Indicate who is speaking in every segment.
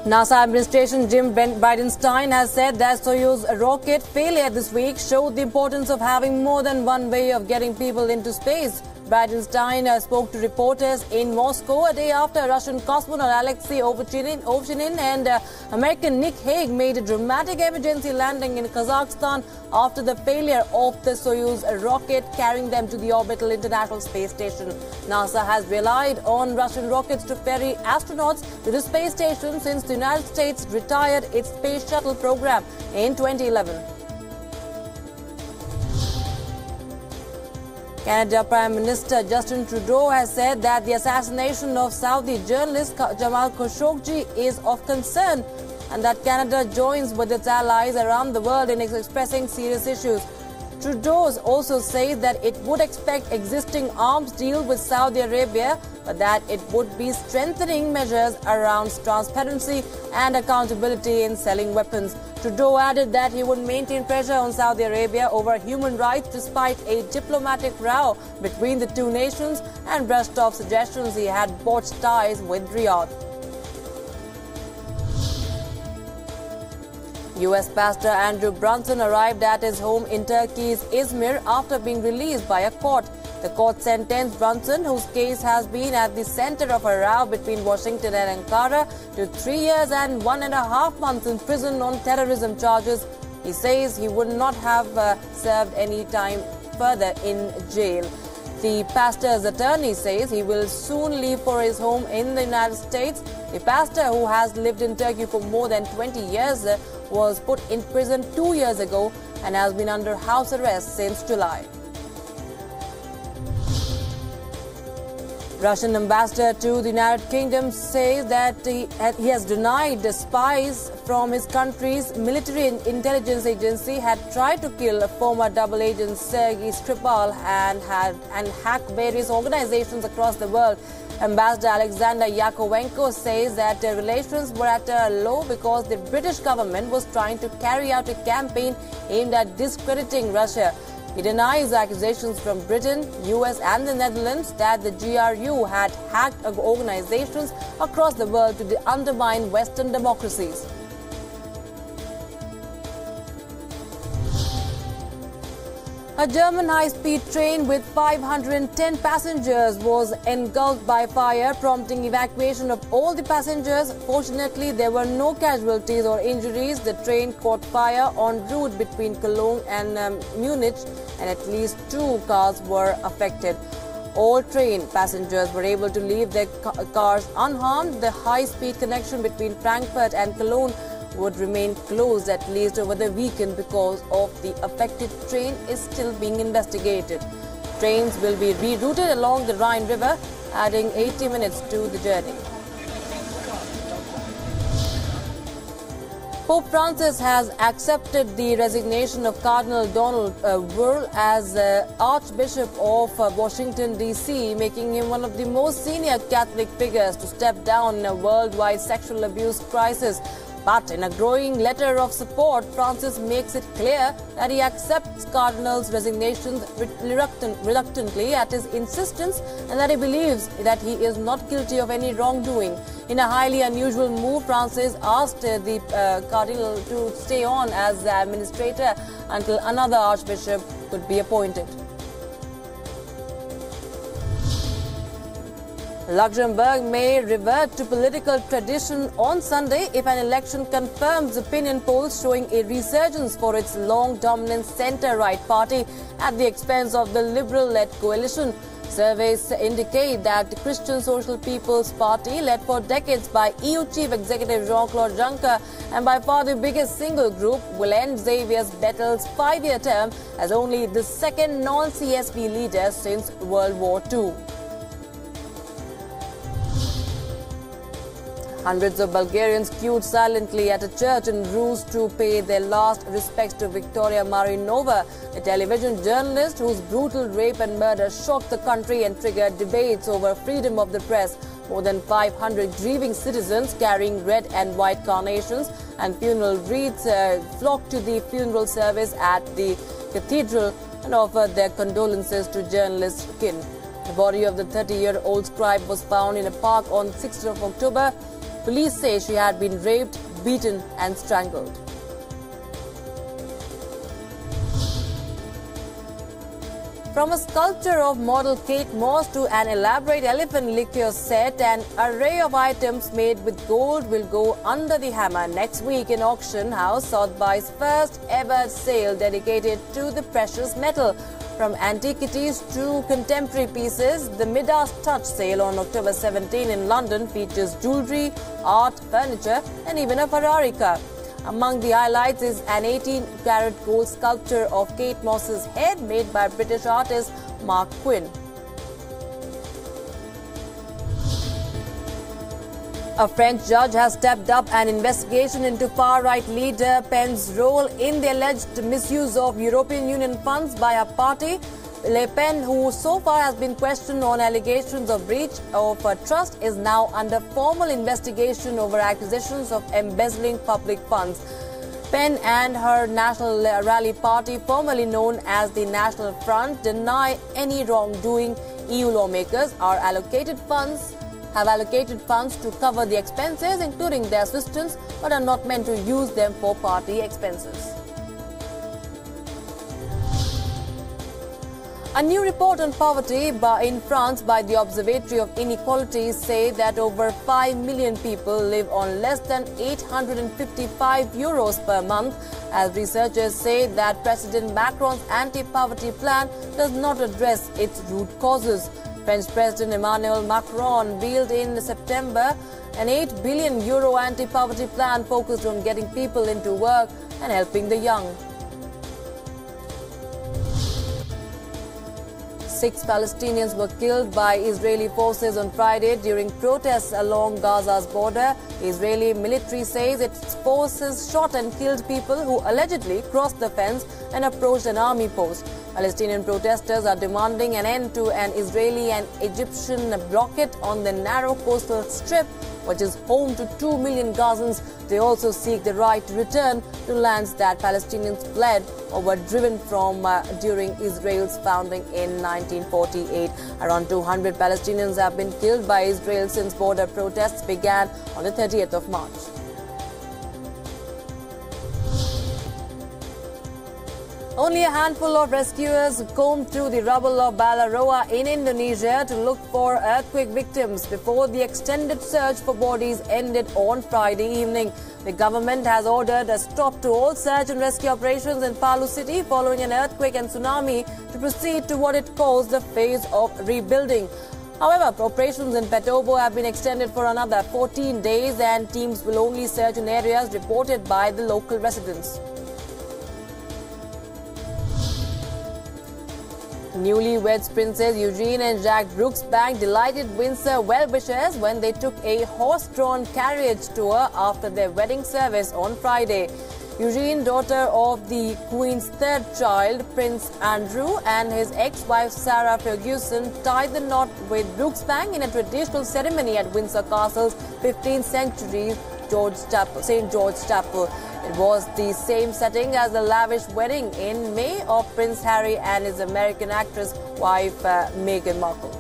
Speaker 1: NASA administration Jim Bridenstine has said that Soyuz rocket failure this week showed the importance of having more than one way of getting people into space. Bridenstine spoke to reporters in Moscow a day after Russian cosmonaut Alexei Ovchinin and American Nick Hague made a dramatic emergency landing in Kazakhstan after the failure of the Soyuz rocket carrying them to the orbital International Space Station. NASA has relied on Russian rockets to ferry astronauts to the space station since the United States retired its space shuttle program in 2011. Canada Prime Minister Justin Trudeau has said that the assassination of Saudi journalist Jamal Khashoggi is of concern and that Canada joins with its allies around the world in expressing serious issues. Trudeau also says that it would expect existing arms deal with Saudi Arabia, but that it would be strengthening measures around transparency and accountability in selling weapons. Trudeau added that he would maintain pressure on Saudi Arabia over human rights despite a diplomatic row between the two nations and brushed off suggestions he had botched ties with Riyadh. U.S. Pastor Andrew Brunson arrived at his home in Turkey's Izmir after being released by a court. The court sentenced Brunson, whose case has been at the center of a row between Washington and Ankara, to 3 years and 1.5 months in prison on terrorism charges. He says he would not have served any time further in jail. The pastor's attorney says he will soon leave for his home in the United States. The pastor, who has lived in Turkey for more than 20 years, was put in prison 2 years ago and has been under house arrest since July. Russian ambassador to the United Kingdom says that he has denied the spies from his country's military intelligence agency had tried to kill former double agent Sergei Skripal and hack various organizations across the world. Ambassador Alexander Yakovenko says that relations were at a low because the British government was trying to carry out a campaign aimed at discrediting Russia. He denies accusations from Britain, US and the Netherlands that the GRU had hacked organizations across the world to undermine Western democracies. A German high-speed train with 510 passengers was engulfed by fire, prompting evacuation of all the passengers. Fortunately, there were no casualties or injuries. The train caught fire en route between Cologne and Munich, and at least 2 cars were affected. All train passengers were able to leave their cars unharmed. The high-speed connection between Frankfurt and Cologne would remain closed at least over the weekend because of the affected train is still being investigated. Trains will be rerouted along the Rhine River, adding 80 minutes to the journey. Pope Francis has accepted the resignation of Cardinal Donald Wuerl as Archbishop of Washington, D.C., making him one of the most senior Catholic figures to step down in a worldwide sexual abuse crisis. But in a growing letter of support, Francis makes it clear that he accepts Cardinal's resignations reluctantly at his insistence and that he believes that he is not guilty of any wrongdoing. In a highly unusual move, Francis asked the Cardinal to stay on as the administrator until another Archbishop could be appointed. Luxembourg may revert to political tradition on Sunday if an election confirms opinion polls showing a resurgence for its long-dominant centre-right party at the expense of the Liberal-led coalition. Surveys indicate that the Christian Social People's Party, led for decades by EU Chief Executive Jean-Claude Juncker and by far the biggest single group, will end Xavier Bettel's 5-year term as only the second non-CSP leader since World War II. Hundreds of Bulgarians queued silently at a church in Rus to pay their last respects to Victoria Marinova, a television journalist whose brutal rape and murder shocked the country and triggered debates over freedom of the press. More than 500 grieving citizens carrying red and white carnations and funeral wreaths flocked to the funeral service at the cathedral and offered their condolences to journalist kin. The body of the 30-year-old scribe was found in a park on 6th of October. Police say she had been raped, beaten and strangled. From a sculpture of model Kate Moss to an elaborate elephant liqueur set, an array of items made with gold will go under the hammer next week in Auction House, Sotheby's first ever sale dedicated to the precious metal. From antiquities to contemporary pieces, the Midas Touch sale on October 17 in London features jewellery, art, furniture and even a Ferrari car. Among the highlights is an 18-carat gold sculpture of Kate Moss's head made by British artist Mark Quinn. A French judge has stepped up an investigation into far-right leader Pen's role in the alleged misuse of European Union funds by a party. Le Pen, who so far has been questioned on allegations of breach of trust, is now under formal investigation over accusations of embezzling public funds. Pen and her National Rally Party, formerly known as the National Front, deny any wrongdoing. EU lawmakers have allocated funds to cover the expenses, including their assistance, but are not meant to use them for party expenses. A new report on poverty in France by the Observatory of Inequalities say that over 5 million people live on less than 855 euros per month, as researchers say that President Macron's anti-poverty plan does not address its root causes. French President Emmanuel Macron unveiled in September an €8 billion anti-poverty plan focused on getting people into work and helping the young. 6 Palestinians were killed by Israeli forces on Friday during protests along Gaza's border. The Israeli military says its forces shot and killed people who allegedly crossed the fence and approached an army post. Palestinian protesters are demanding an end to an Israeli and Egyptian blockade on the narrow coastal strip, which is home to 2 million Gazans. They also seek the right to return to lands that Palestinians fled or were driven from during Israel's founding in 1948. Around 200 Palestinians have been killed by Israel since border protests began on the 30th of March. Only a handful of rescuers combed through the rubble of Balaroa in Indonesia to look for earthquake victims before the extended search for bodies ended on Friday evening. The government has ordered a stop to all search and rescue operations in Palu City following an earthquake and tsunami to proceed to what it calls the phase of rebuilding. However, operations in Petobo have been extended for another 14 days and teams will only search in areas reported by the local residents. Newlyweds Princes Eugene and Jack Brooksbank delighted Windsor well-wishers when they took a horse-drawn carriage tour after their wedding service on Friday. Eugene, daughter of the Queen's third child, Prince Andrew, and his ex-wife Sarah Ferguson tied the knot with Brooksbank in a traditional ceremony at Windsor Castle's 15th century St. George Chapel. It was the same setting as the lavish wedding in May of Prince Harry and his American actress wife Meghan Markle.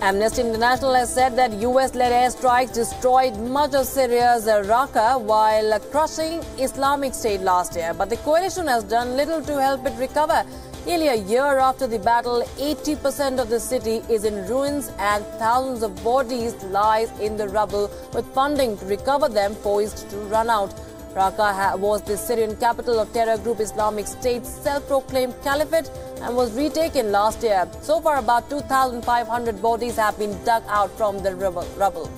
Speaker 1: Amnesty International has said that US-led airstrikes destroyed much of Syria's Raqqa while crushing Islamic State last year. But the coalition has done little to help it recover. Nearly a year after the battle, 80% of the city is in ruins and thousands of bodies lie in the rubble, with funding to recover them poised to run out. Raqqa was the Syrian capital of terror group Islamic State's self-proclaimed caliphate and was retaken last year. So far, about 2,500 bodies have been dug out from the rubble.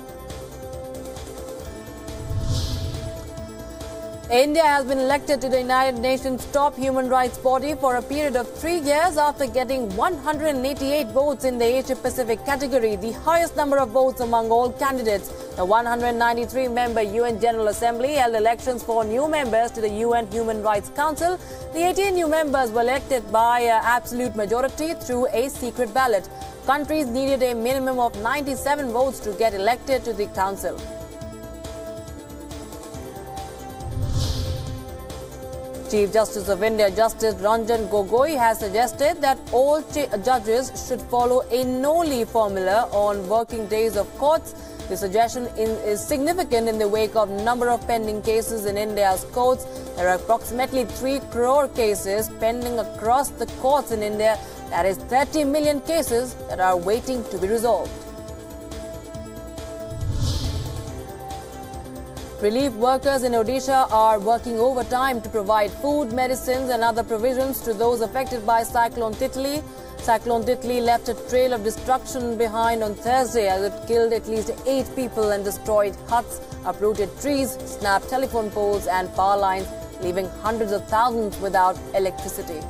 Speaker 1: India has been elected to the United Nations top human rights body for a period of 3 years after getting 188 votes in the Asia-Pacific category, the highest number of votes among all candidates. The 193-member UN General Assembly held elections for new members to the UN Human Rights Council. The 18 new members were elected by absolute majority through a secret ballot. Countries needed a minimum of 97 votes to get elected to the council. Chief Justice of India, Justice Ranjan Gogoi, has suggested that all judges should follow a no-leave formula on working days of courts. The suggestion is significant in the wake of number of pending cases in India's courts. There are approximately 3 crore cases pending across the courts in India. That is 30 million cases that are waiting to be resolved. Relief workers in Odisha are working overtime to provide food, medicines and other provisions to those affected by Cyclone TITLI. Cyclone TITLI left a trail of destruction behind on Thursday as it killed at least 8 people and destroyed huts, uprooted trees, snapped telephone poles and power lines, leaving hundreds of thousands without electricity.